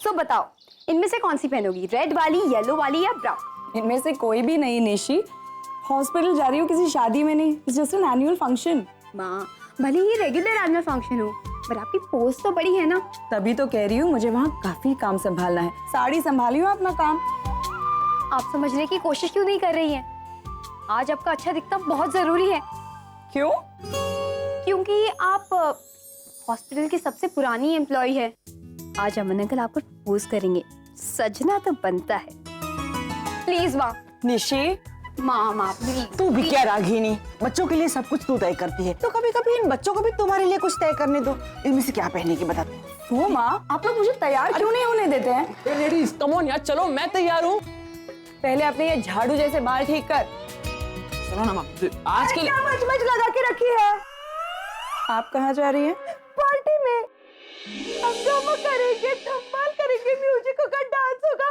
सो बताओ, इनमें से कौन सी पहनोगी, रेड वाली, येलो वाली या ब्राउन? इनमें से कोई भी नहीं निशी। हॉस्पिटल जा रही हूँ किसी शादी में नहीं, it's just an annual function. माँ, भले ही रेगुलर एनुअल फंक्शन हो, पर आपकी पोस्ट तो बड़ी है ना। तभी तो कह रही हूँ मुझे वहाँ काफी काम संभालना है। साड़ी संभाली हूँ अपना काम। आप समझने की कोशिश क्यों नहीं कर रही हैं? आज आपका अच्छा दिखना बहुत जरूरी है। क्यों? क्योंकि आप हॉस्पिटल की सबसे पुरानी एम्प्लॉय है। आज अमन अंकल आपको प्रपोज करेंगे, सजना तो बनता है। प्लीज माँ। निशी, माँ प्लीज। तू भी क्या रागिनी, बच्चों के लिए सब कुछ तू तय करती है, तो कभी कभी इन बच्चों को भी तुम्हारे लिए कुछ तय करने दो। इनमें से क्या पहने की बता। वो माँ, आप लोग मुझे तैयार क्यों नहीं होने देते हैं? लेडीज कम ऑन यार, चलो मैं तैयार हूँ। पहले अपने ये झाड़ू जैसे बाल ठीक कर। सुनो ना माँ, आज के लिए मच लगा के रखी है। आप कहाँ जा रही हैं? पार्टी में हम ड्रामा करेंगे, धमाल करेंगे, म्यूजिक होगा, डांस होगा।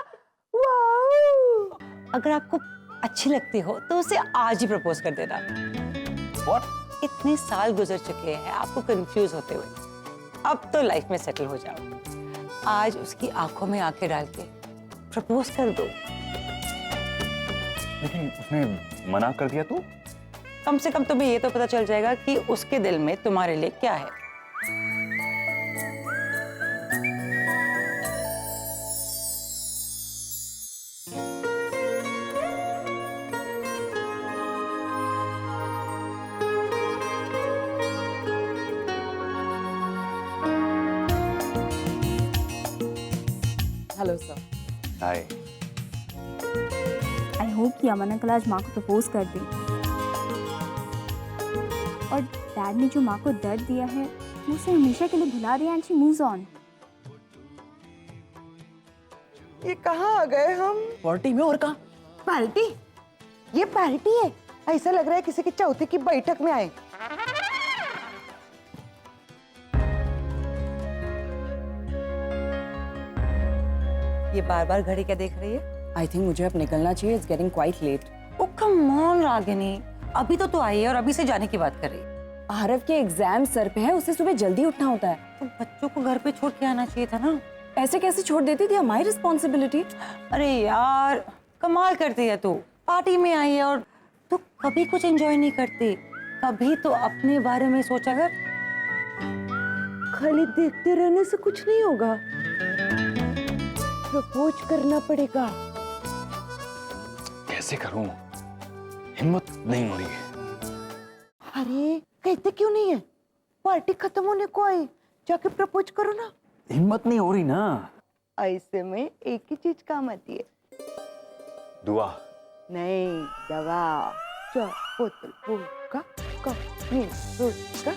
वाओ! अगर आपको अच्छी लगती हो तो उसे आज ही प्रपोज कर देना। What? इतने साल गुजर चुके हैं आपको कंफ्यूज होते हुए, अब तो लाइफ में सेटल हो जाओ। आज उसकी आंखों में आंखें डाल के प्रपोज कर दो। लेकिन उसने मना कर दिया तो? कम से कम तुम्हें ये तो पता चल जाएगा कि उसके दिल में तुम्हारे लिए क्या है। Hello sir. Hi. I hope कि अमन अंकल आज माँ को प्रपोज कर दे। और डैड ने जो माँ को दर्द दिया है वो उसे हमेशा के लिए भुला दे एंड शी मूव्स ऑन। ये कहाँ आ गए हम? पार्टी में और कहाँ? पार्टी? ये पार्टी है? ऐसा लग रहा है किसी के चौथे की बैठक में आए। ये बार बार घड़ी क्या देख रही है? आई थिंक मुझे अब निकलना चाहिए, it's getting quite late. Oh come on Ragini, अभी तो तू आई है और अभी से जाने की बात कर रही है। आरव के एग्जाम सर पे है, उसे सुबह जल्दी उठना होता है। तो बच्चों को घर पे छोड़ के आना चाहिए था ना। ऐसे कैसे छोड़ देती थी, माई रिस्पॉन्सिबिलिटी। अरे यार कमाल करती है तू, पार्टी में आई है और तू कभी कुछ एंजॉय नहीं करती। कभी तो अपने बारे में सोचा कर। खाली देखते रहने से कुछ नहीं होगा, प्रपोज करना पड़ेगा। कैसे करूं? हिम्मत नहीं हो रही है। अरे कहते क्यों नहीं है? पार्टी खत्म होने को आई, जाके प्रपोज करो ना। हिम्मत नहीं हो रही ना। ऐसे में एक ही चीज काम आती है। दुआ। नहीं, दवा। चार बोतल वोडका, कप में vodka.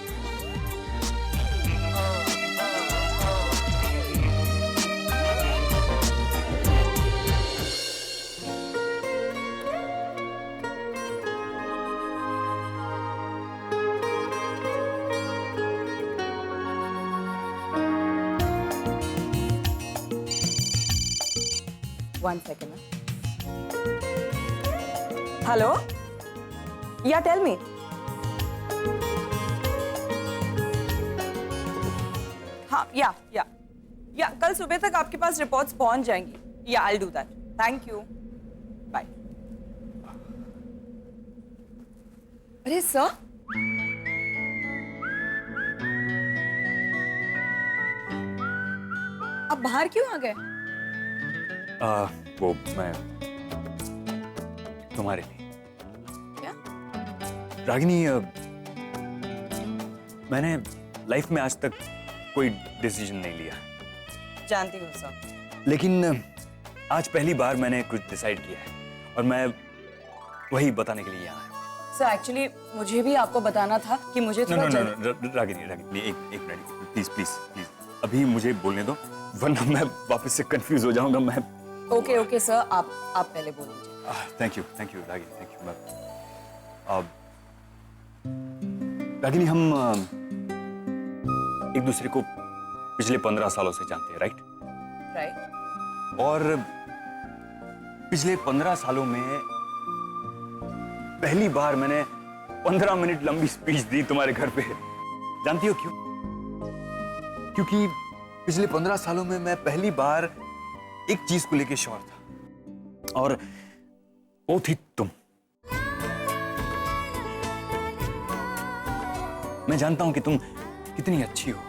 One second. Hello? Yeah, tell me. हाँ, या कल सुबह तक आपके पास रिपोर्ट्स पहुंच जाएंगी। या I'll do that. Thank you. Bye. अरे सर, आप बाहर क्यों आ गए? वो मैं तुम्हारे लिए। क्या? रागिनी, मैंने लाइफ में आज तक कोई डिसीजन नहीं लिया, जानती हूँ सर। लेकिन आज पहली बार मैंने कुछ डिसाइड किया है और मैं वही बताने के लिए यहाँ आया। सर एक्चुअली मुझे भी आपको बताना था कि मुझे थोड़ा रागिनी, एक मिनट प्लीज प्लीज प्लीज, अभी मुझे बोलने दो वरना मैं वापस से कंफ्यूज हो जाऊंगा। मैं ओके सर, आप पहले बोल दीजिए। Thank you Ragini, thank you. Ragini, हम एक दूसरे को पिछले 15 सालों से जानते हैं, राइट? और पिछले 15 सालों में पहली बार मैंने 15 मिनट लंबी स्पीच दी तुम्हारे घर पे। जानती हो क्यों? क्योंकि पिछले 15 सालों में मैं पहली बार एक चीज को लेके श्योर था, और वो थी तुम। मैं जानता हूं कि तुम कितनी अच्छी हो,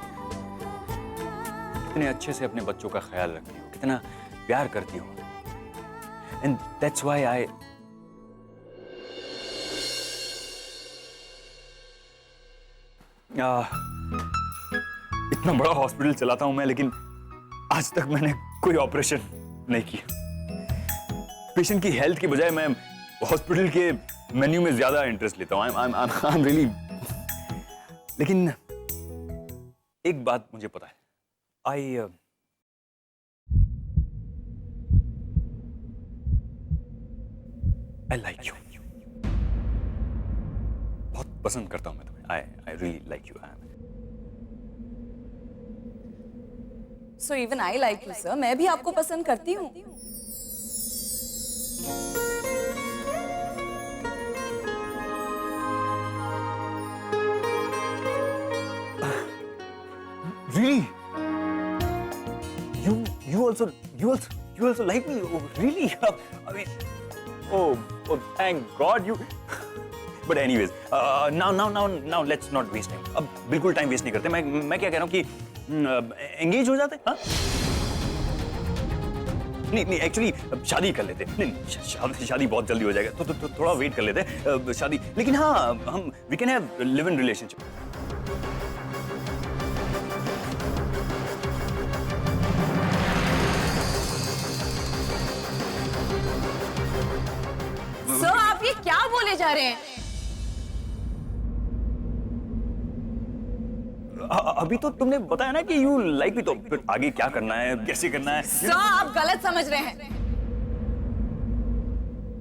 कितने अच्छे से अपने बच्चों का ख्याल रखती हो, कितना प्यार करती हो। एंड दैट्स व्हाई आई इतना बड़ा हॉस्पिटल चलाता हूं मैं, लेकिन आज तक मैंने कोई ऑपरेशन नहीं किया। पेशेंट की हेल्थ की बजाय मैं हॉस्पिटल के मेन्यू में ज्यादा इंटरेस्ट लेता हूं। आई एम रियली, लेकिन एक बात मुझे पता है, आई लाइक यू। बहुत पसंद करता हूं मैं तुम्हें। I really like you. So even I like you sir, मैं भी आपको पसंद करती हूँ। Really? You also like me? Oh, really? I mean, oh, thank God you. But anyways, now let's not waste time. अब बिल्कुल टाइम वेस्ट नहीं करते। मैं क्या कह रहा हूँ कि एंगेज हो जाते, हाँ? नहीं एक्चुअली शादी कर लेते। नहीं, शादी बहुत जल्दी हो जाएगा, तो थोड़ा वेट कर लेते शादी। लेकिन हाँ, हम we can have live in relationship. Sir आप ये क्या बोले जा रहे हैं? अभी तो तुमने बताया ना कि यू लाइक मी, तो फिर आगे क्या करना है, कैसे करना है? सर आप गलत समझ रहे हैं।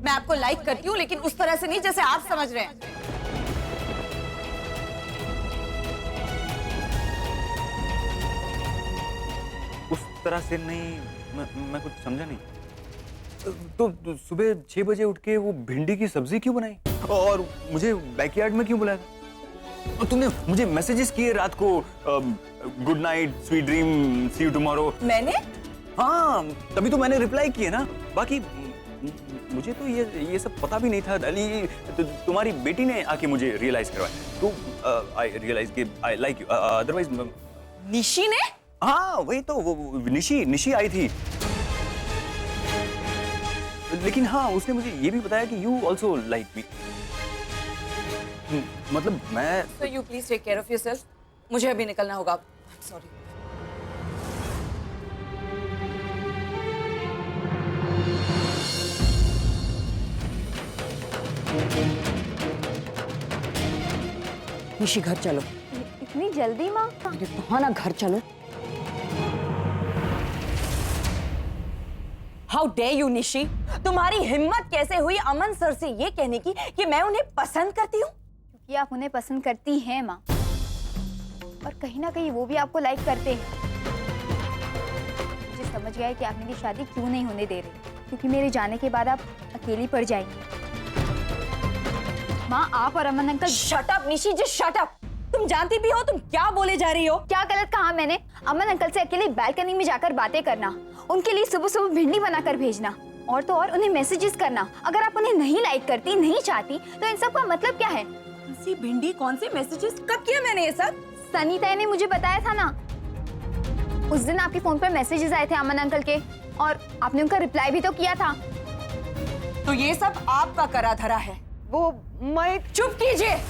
मैं आपको लाइक करती हूँ, लेकिन उस तरह से नहीं जैसे आप समझ रहे हैं। उस तरह से नहीं, मैं कुछ समझा नहीं। तो सुबह 6 बजे उठ के वो भिंडी की सब्जी क्यों बनाई, और मुझे बैकयार्ड में क्यों बुलाया? और तुमने मुझे मैसेजेस किए रात को, good night, sweet dream, see you tomorrow. मैंने? हाँ, तभी तो मैंने रिप्लाई किया ना। बाकी मुझे तो ये सब पता भी नहीं था। अली, तुम्हारी बेटी ने आके मुझे रियलाइज करवाया, तो आई रियलाइज कि I like you. Otherwise Nishi ने? हाँ वही तो, वो निशी आई थी। लेकिन हाँ, उसने मुझे ये भी बताया कि यू ऑल्सो लाइक मी। मतलब मैं So you please take care of yourself. मुझे अभी निकलना होगा। सॉरी। निशी घर चलो। इतनी जल्दी माँ? अरे कहा ना घर चलो। How dare you, Nishi? तुम्हारी हिम्मत कैसे हुई अमन सर से ये कहने की कि मैं उन्हें पसंद करती हूँ? क्योंकि आप उन्हें पसंद करती हैं माँ, और कहीं ना कहीं वो भी आपको लाइक करते हैं। मुझे समझ गया है कि आप मेरी शादी क्यों नहीं होने दे रहे, क्योंकि मेरे जाने के बाद आप अकेली पड़ जाएंगी। माँ, आप और Aman uncle. Shut up Nishi, just shut up. तुम जानती भी हो तुम क्या बोले जा रही हो? क्या गलत कहा मैंने? अमन अंकल से अकेले बालकनी में जाकर बातें करना, उनके लिए सुबह सुबह भिंडी बनाकर भेजना, और तो और उन्हें मैसेजेस करना। अगर आप उन्हें नहीं लाइक करती, नहीं चाहती, तो इन सब का मतलब क्या है? कौन सी भिंडी, कौन से मैसेजेस, कब किया मैंने ये सब? सनीता ने मुझे बताया था ना, उस दिन आपके फोन पर मैसेजेस आए थे अमन अंकल के, और आपने उनका रिप्लाई भी तो किया था। तो ये सब आपका करा धरा है। वो मैं चुप कीजिए।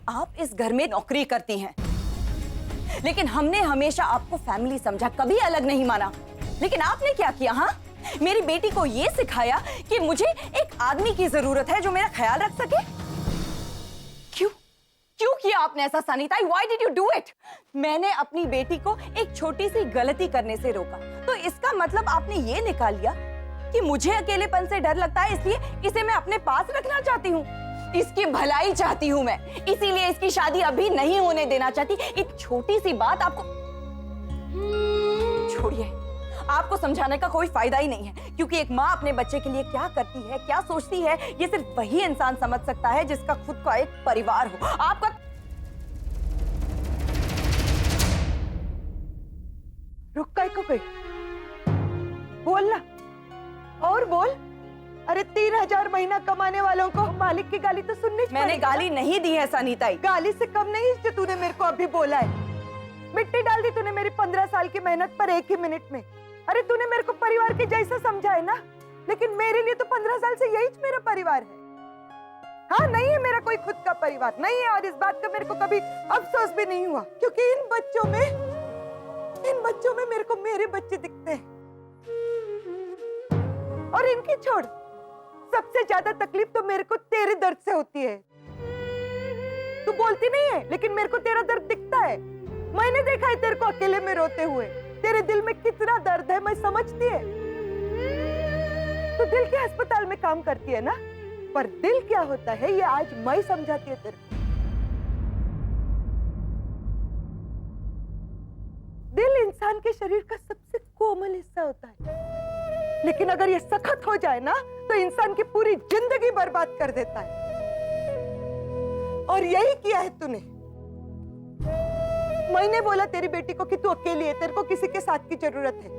आप इस घर में नौकरी करती हैं, लेकिन हमने हमेशा आपको फैमिली समझा, कभी अलग नहीं माना। लेकिन आपने क्या किया? हाँ, मेरी बेटी को ये सिखाया कि मुझे एक आदमी की जरूरत है जो मेरा ख्याल रख सके। क्यों किया आपने ऐसा Sunita? Why did you do it? मैंने अपनी बेटी को एक छोटी सी गलती करने से रोका, तो इसका मतलब आपने ये निकाल लिया कि मुझे अकेलेपन से डर लगता है, इसलिए इसे मैं अपने पास रखना चाहती हूँ। इसकी भलाई चाहती हूँ मैं, इसीलिए इसकी शादी अभी नहीं होने देना चाहती। एक छोटी सी बात आपको छोड़िए, आपको समझाने का कोई फायदा ही नहीं है, क्योंकि एक माँ अपने बच्चे के लिए क्या करती है, क्या सोचती है, ये सिर्फ वही इंसान समझ सकता है जिसका खुद का एक परिवार हो। आपका रुक काय को गई? बोल ना, और बोल। अरे 3,000 महीना कमाने वालों को मालिक की गाली तो सुननी चाहिए। मैंने गाली नहीं दी है सनीताई। गाली से कम नहीं जो तूने मेरे को अभी बोला है। मिट्टी डाल दी तूने मेरी 15 साल की मेहनत पर एक ही मिनट में। अरे तूने मेरे को परिवार के जैसा समझा है ना, लेकिन मेरे लिए तो 15 साल से यही मेरा परिवार है। हाँ, नहीं है मेरा कोई खुद का परिवार, नहीं है, और इस बात का मेरे को कभी अफसोस भी नहीं हुआ, क्योंकि इन बच्चों में मेरे को मेरे बच्चे दिखते हैं। और इनकी छोड़, सबसे ज्यादा तकलीफ तो मेरे को तेरे दर्द से होती है। तू बोलती नहीं है, लेकिन मेरे को तेरा दर्द दिखता है। मैंने देखा है तेरे को अकेले में रोते हुए। तेरे दिल में कितना दर्द है मैं समझती है। तू दिल के अस्पताल में काम करती है ना, पर दिल क्या होता है ये आज मैं समझाती है तेरे को। दिल इंसान के शरीर का सबसे कोमल हिस्सा होता है, लेकिन अगर ये सख्त हो जाए ना तो इंसान की पूरी जिंदगी बर्बाद कर देता है। और यही किया है तूने। मैंने बोला तेरी बेटी को कि तू अकेली है, तेरे को किसी के साथ की जरूरत है,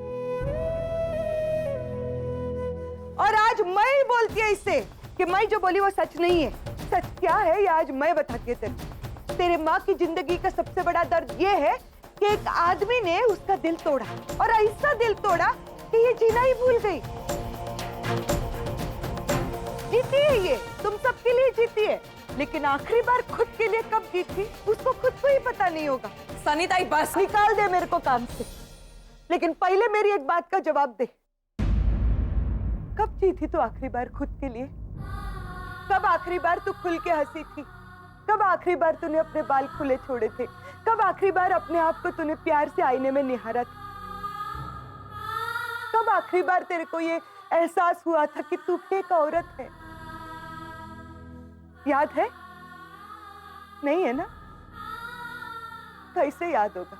और आज मैं ही बोलती है इससे कि मैं जो बोली वो सच नहीं है। सच क्या है ये आज मैं बताती हूँ तेरे। तेरे माँ की जिंदगी का सबसे बड़ा दर्द ये है कि एक आदमी ने उसका दिल तोड़ा, और ऐसा दिल तोड़ा कि ये जीना ही भूल गई। जीती है ये, तुम सबके लिए जीती है, लेकिन आखिरी बार खुद के लिए कब जीती उसको खुद को ही पता नहीं होगा। सनीताई बस निकाल दे मेरे को काम से, लेकिन पहले मेरी एक बात का जवाब दे। कब जीती तू आखिरी बार खुद के लिए? कब आखिरी बार तू खुल के हंसी थी? कब आखिरी बार तूने अपने बाल खुले छोड़े थे? कब आखिरी बार अपने आप को तूने प्यार से आईने में निहारा था? कब आखिरी बार तेरे को ये एहसास हुआ था कि तू एक औरत है? याद है? नहीं है ना? कैसे याद होगा?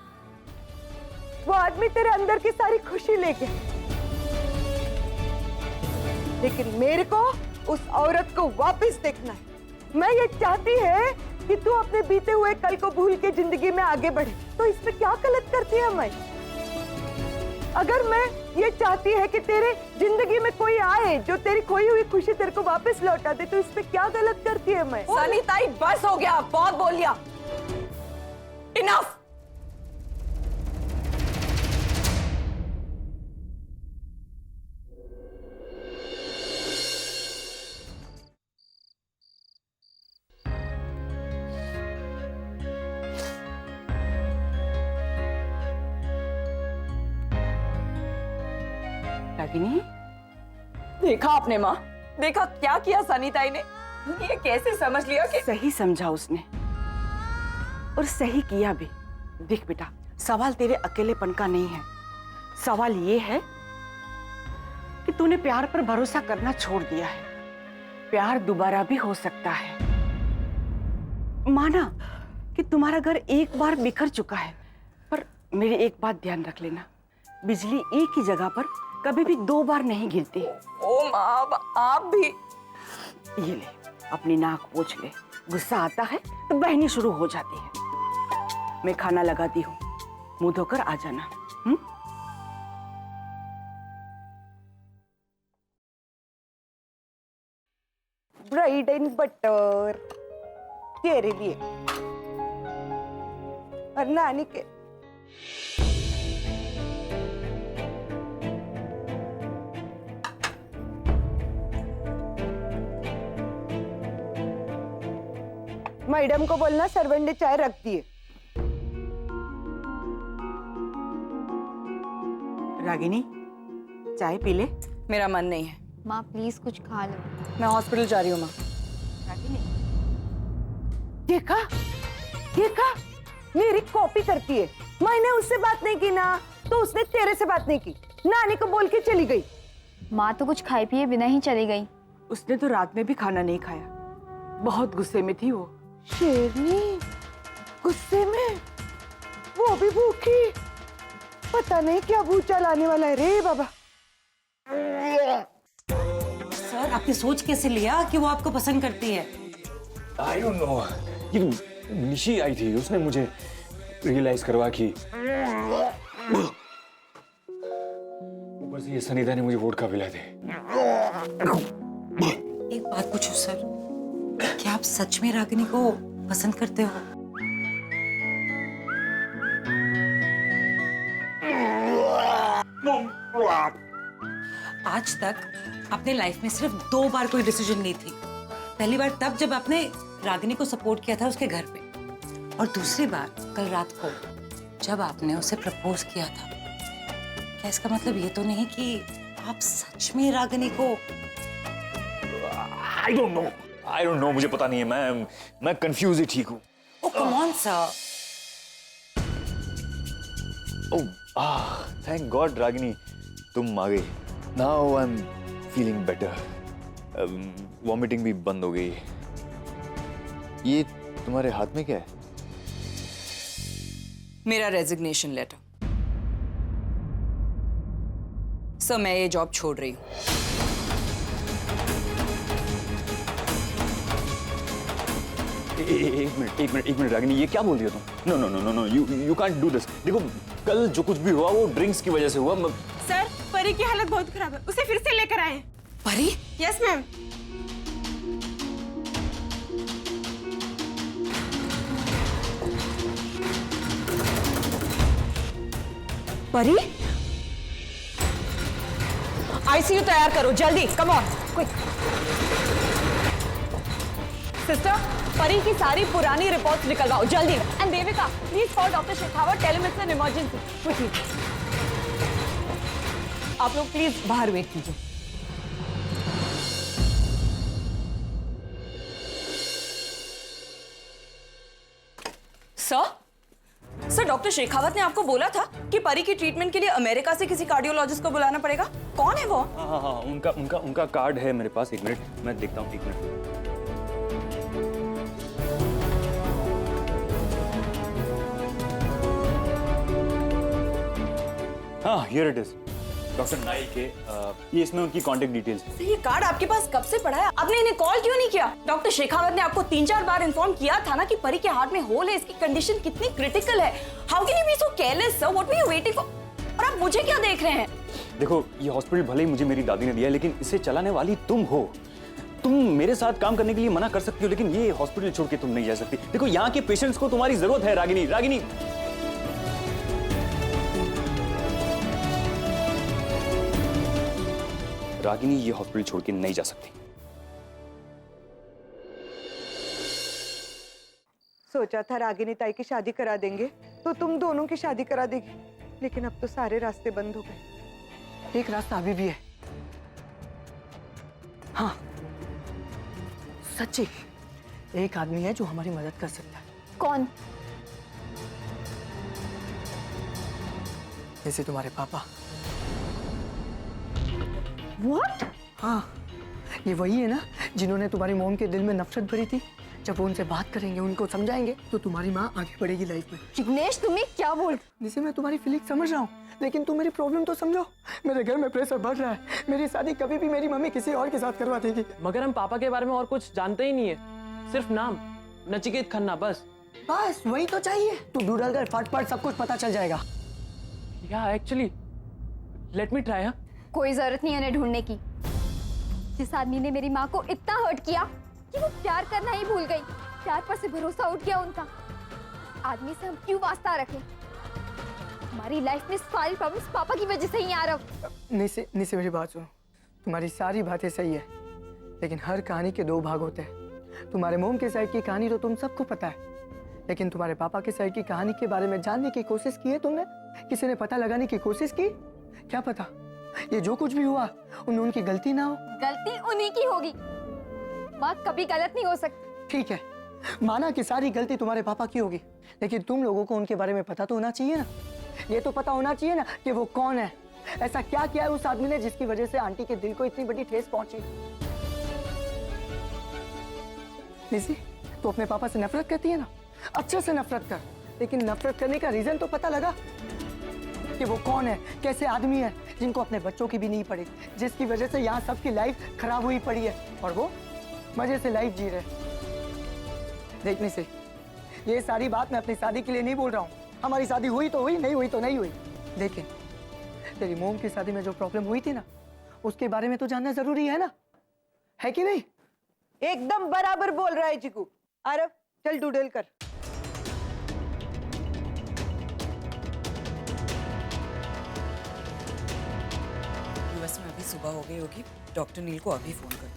वो आदमी तेरे अंदर की सारी खुशी ले गया, लेकिन मेरे को उस औरत को वापस देखना है। मैं ये चाहती है कि तू अपने बीते हुए कल को भूल के जिंदगी में आगे बढ़े। तो इसमें क्या गलत करती है मैं? अगर मैं ये चाहती है कि तेरे जिंदगी में कोई आए जो तेरी खोई हुई खुशी तेरे को वापस लौटा दे, तो इसमें क्या गलत करती है मैं? सनीताई बस हो गया, बहुत बोल लिया। इनफ। रागिनी, देखा आपने माँ? देखा क्या किया सनीताई ने? ये कैसे समझ लिया कि सही समझा उसने, और सही किया भी। देख बेटा, सवाल तेरे अकेलेपन का नहीं है, सवाल ये है कि तूने प्यार पर भरोसा करना छोड़ दिया है। प्यार दोबारा भी हो सकता है। माना कि तुम्हारा घर एक बार बिखर चुका है, पर मेरी एक बात ध्यान रख लेना, बिजली एक ही जगह पर कभी भी 2 बार नहीं गिरती। ओ माँ, आप भी। ये ले, अपनी नाक पोंछ ले। गुस्सा आता है तो बहनी शुरू हो जाती है। मैं खाना लगाती हूँ, मुंह धोकर आ जाना। ब्रेड एंड बटर तेरे लिए और नानी के। मैडम को बोलना सर्वेंट ने चाय रख दिए। रागिनी, चाय पी ले। मेरा मन नहीं है। माँ प्लीज कुछ खा लो। मैं हॉस्पिटल जा रही हूँ माँ। देखा देखा, मेरी कॉपी करती है। मैंने उससे बात नहीं की ना, तो उसने तेरे से बात नहीं की। नानी को बोल के चली गई। माँ तो कुछ खाए पिए बिना ही चली गई। उसने तो रात में भी खाना नहीं खाया, बहुत गुस्से में थी वो। शेरनी गुस्से में, वो भी भूखी। पता नहीं क्या भूचा लाने वाला है रे बाबा। सर, आपने सोच कैसे लिया कि वो आपको पसंद करती है? I don't know. ये निशी आई थी, उसने मुझे रियलाइज करवा कि ऊपर से ये सनीता ने मुझे वोडका पिला दे। एक बात पूछो सर, क्या आप सच में रागिनी को पसंद करते हो? आज तक आपने लाइफ में सिर्फ 2 बार कोई डिसीजन ली थी। पहली बार तब जब आपने रागिनी को सपोर्ट किया था उसके घर पे, और दूसरी बार कल रात को जब आपने उसे प्रपोज किया था। क्या इसका मतलब ये तो नहीं कि आप सच में रागिनी को? I don't know, मुझे पता नहीं है, मैं कंफ्यूज ही ठीक हूँ। Oh, come on, sir. Thank God Ragini, तुम आ गई। Now I am feeling better. Vomiting भी बंद हो गई। ये तुम्हारे हाथ में क्या है? मेरा रेजिग्नेशन लेटर। सर, मैं ये जॉब छोड़ रही हूँ। एक मिनट रागिनी, ये क्या बोल रही हो तुम? No, you can't do this. देखो, कल जो कुछ भी हुआ वो ड्रिंक्स की वजह से हुआ। सर, परी की हालत बहुत खराब है, उसे फिर से लेकर आए। परी? Yes ma'am. परी? आईसीयू तैयार करो जल्दी, कम ऑन क्विक। सिस्टर, परी की सारी पुरानी रिपोर्ट्स निकलवाओ जल्दी। And Devika, please call doctor Shekhawat, tell him it's an emergency quickly. आप लोग प्लीज बाहर वेट कीजिए। सर, डॉक्टर शेखावत ने आपको बोला था कि परी की ट्रीटमेंट के लिए अमेरिका से किसी कार्डियोलॉजिस्ट को बुलाना पड़ेगा। कौन है वो? हाँ, उनका कार्ड है मेरे पास। एक मिनट, मैं देखता हूँ। एक मिनट। हाँ, here it is. Doctor Naik है। ये इसमें उनकी कांटेक्ट डिटेल्स है। ये कार्ड आपके पास कब से पड़ा है? आपने इन्हें कॉल क्यों नहीं किया? डॉक्टर शेखावत ने आपको 3-4 बार इन्फॉर्म किया था ना कि परी के हार्ट में होल है, इसकी कंडीशन कितनी क्रिटिकल है। How can you be so careless sir? What were you waiting for? और आप मुझे क्या देख रहे हैं? देखो, ये हॉस्पिटल भले ही मुझे मेरी दादी ने दिया है, लेकिन इसे चलाने वाली तुम हो। तुम मेरे साथ काम करने के लिए मना कर सकती हो, लेकिन ये हॉस्पिटल छोड़ के तुम नहीं जा सकती। देखो, यहाँ के पेशेंट्स को तुम्हारी जरूरत है रागिनी। रागिनी ये हॉस्पिटल छोड़ के नहीं जा सकती। सोचा था रागिनी ताई की शादी करा देंगे तो तुम दोनों की शादी करा देगी, लेकिन अब तो सारे रास्ते बंद हो गए। एक रास्ता अभी भी है। हाँ, सच्ची एक आदमी है जो हमारी मदद कर सकता है। कौन? जैसे तुम्हारे पापा। What? हाँ, ये वही है ना जिन्होंने तुम्हारी मॉम के दिल में नफरत भरी थी। जब वो उनसे बात करेंगे, उनको समझाएंगे, तो तुम्हारी माँ आगे बढ़ेगी लाइफ में। जिग्नेश, तुम्हें क्या बोल? जिसे मैं तुम्हारी फीलिंग समझ रहा हूँ, लेकिन तुम मेरी प्रॉब्लम तो समझो। मेरे घर में प्रेशर बढ़ रहा है। मेरी शादी कभी भी मेरी मम्मी किसी और के साथ करवा देगी। मगर हम पापा के बारे में और कुछ जानते ही नहीं है, सिर्फ नाम नचिकेत खन्ना, बस वही तो चाहिए। तू गूगल कर, फट सब कुछ पता चल जाएगा। या एक्चुअली लेट मी ट्राई। कोई जरूरत नहीं है उन्हें ढूंढने की। जिस आदमी ने मेरी माँ को इतना हर्ट किया कि वो प्यार करना ही भूल गई, प्यार पर से भरोसा उठ गया उनका, आदमी से हम क्यों वास्ता रखें? हमारी लाइफ में सारी प्रॉब्लम्स पापा की वजह से ही आ रहा। निसे मेरी बात सुनो। तुम्हारी सारी बातें सही है, लेकिन हर कहानी के 2 भाग होते हैं। तुम्हारे मोम के साइड की कहानी तो तुम सबको पता है, लेकिन तुम्हारे पापा के साइड की कहानी के बारे में जानने की कोशिश की है तुमने? किसी ने पता लगाने की कोशिश की? क्या पता ये जो कुछ भी हुआ उनमें उनकी गलती ना हो। गलती उन्हीं की होगी। माँ कभी गलत नहीं हो सकती। ठीक है, माना कि सारी गलती तुम्हारे पापा की होगी, लेकिन तुम लोगों को उनके बारे में पता तो होना चाहिए ना। ये तो पता होना चाहिए ना कि वो कौन है, ऐसा क्या किया है उस आदमी ने जिसकी वजह से आंटी के दिल को इतनी बड़ी ठेस पहुंची। निसी, तू अपने पापा से नफरत करती है ना, अच्छे से नफरत कर, लेकिन नफरत करने का रीजन तो पता लगा कि वो कौन है, कैसे आदमी है, जिनको अपने बच्चों की भी नहीं पड़ी, जिसकी वजह से यहाँ सबकी लाइफ खराब हुई पड़ी है और वो मजे से लाइफ जी रहे। देखने से ये सारी बात मैं अपनी शादी के लिए नहीं बोल रहा हूँ। हमारी शादी हुई तो हुई, नहीं हुई तो नहीं हुई, लेकिन तेरी मोम की शादी में जो प्रॉब्लम हुई थी ना, उसके बारे में तो जानना जरूरी है ना, है कि नहीं? एकदम बराबर बोल रहा है चिकू। आरव चल डूडल कर। यूएस में अभी सुबह हो गई होगी, डॉक्टर नील को अभी फोन कर।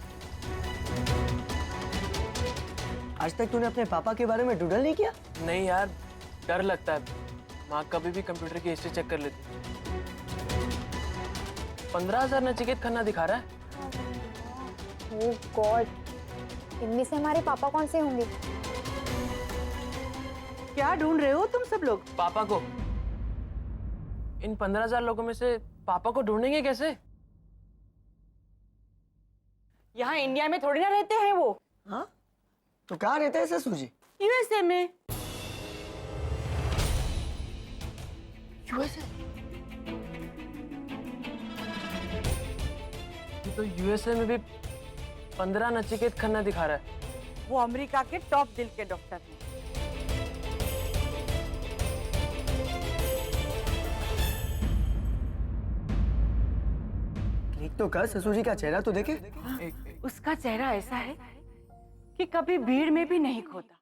आज तक तूने अपने पापा के बारे में डूडल नहीं किया? नहीं यार, डर लगता है। माँ कभी भी कंप्यूटर की हिस्ट्री चेक कर लेती। 15,000 नचिकेत खन्ना दिखा रहा है। ओह गॉड, इनमें से हमारे पापा कौन से होंगे? क्या ढूंढ रहे हो तुम सब लोग? पापा को। इन 15,000 लोगों में से पापा को ढूंढेंगे कैसे? यहाँ इंडिया में थोड़ी ना रहते हैं वो। हाँ, तो कहाँ रहते हैं ससुर जी? यूएसए में। यूएसए? ये तो यूएसए में भी 15 नचिकेत खन्ना दिखा रहा है। वो अमेरिका के टॉप दिल के डॉक्टर हैं। क्लिक तो कर, ससुर जी का चेहरा तो देखे। उसका चेहरा ऐसा है कि कभी भीड़ में भी नहीं खोता।